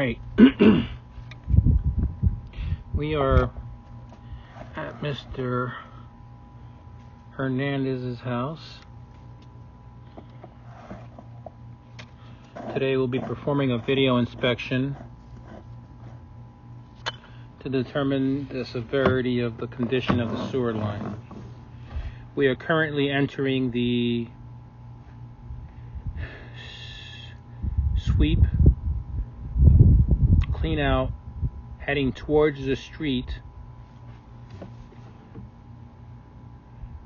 right. We are at Mr. Hernandez's house. Today we'll be performing a video inspection to determine the severity of the condition of the sewer line. We are currently entering the sweep, clean out, heading towards the street.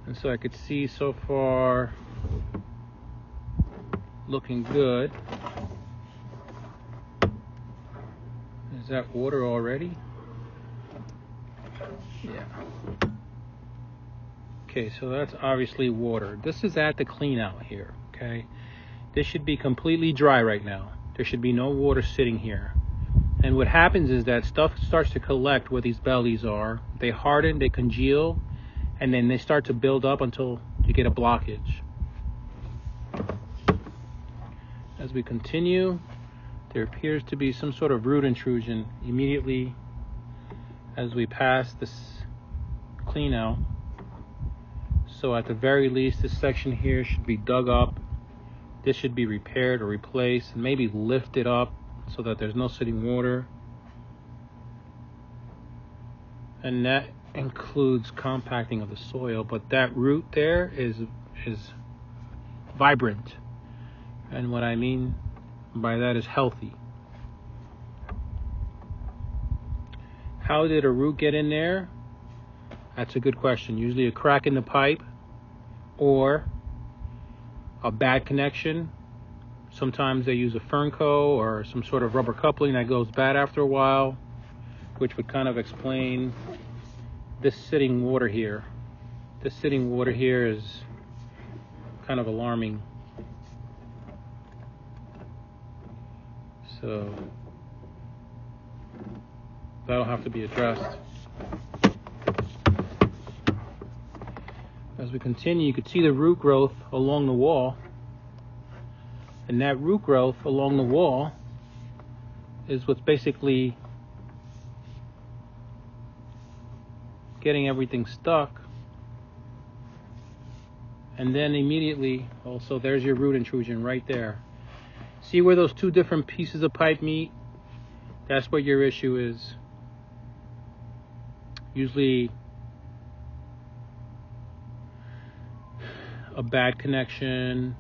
And so I could see so far looking good. Is that water already? Yeah. Okay, so that's obviously water. This is at the clean out here, okay? This should be completely dry right now. There should be no water sitting here. And what happens is that stuff starts to collect where these bellies are. They harden, they congeal, and then they start to build up until you get a blockage. As we continue, there appears to be some sort of root intrusion immediately as we pass this clean out. So at the very least, this section here should be dug up. This should be repaired or replaced, and maybe lifted up so that there's no sitting water. And that includes compacting of the soil, but that root there is vibrant. And what I mean by that is healthy. How did a root get in there? That's a good question. Usually a crack in the pipe or a bad connection. Sometimes they use a Fernco or some sort of rubber coupling that goes bad after a while, which would kind of explain this sitting water here. This sitting water here is kind of alarming. So that'll have to be addressed. As we continue, you can see the root growth along the wall. And that root growth along the wall is what's basically getting everything stuck. And then immediately, also there's your root intrusion right there. See where those two different pieces of pipe meet? That's what your issue is. Usually a bad connection,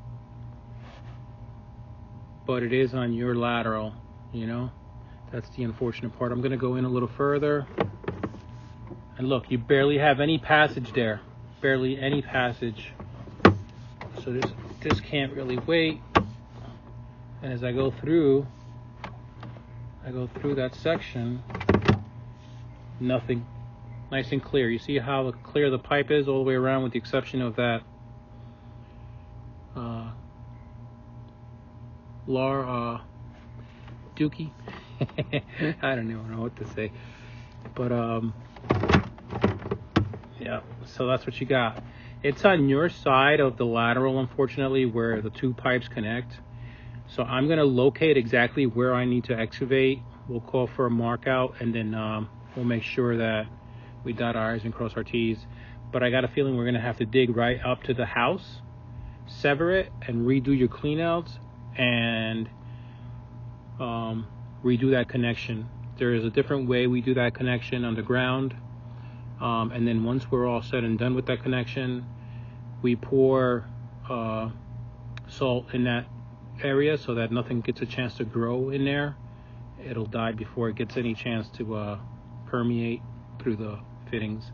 but it is on your lateral, you know? That's the unfortunate part. I'm going to go in a little further. And look, you barely have any passage there. Barely any passage. So this can't really wait. And as I go through that section, nothing. Nice and clear. You see how clear the pipe is all the way around, with the exception of that dookie. I don't even know what to say. But yeah, so that's what you got. It's on your side of the lateral, unfortunately, where the two pipes connect. So I'm going to locate exactly where I need to excavate. We'll call for a mark out, and then we'll make sure that we dot our I's and cross our T's. But I got a feeling we're going to have to dig right up to the house, sever it, and redo your cleanouts, and redo that connection. There is a different way we do that connection underground. And then once we're all said and done with that connection, we pour salt in that area so that nothing gets a chance to grow in there. It'll die before it gets any chance to permeate through the fittings.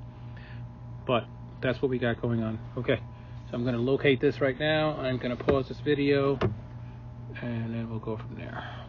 But that's what we got going on. Okay, so I'm going to locate this right now. I'm going to pause this video, and then we'll go from there.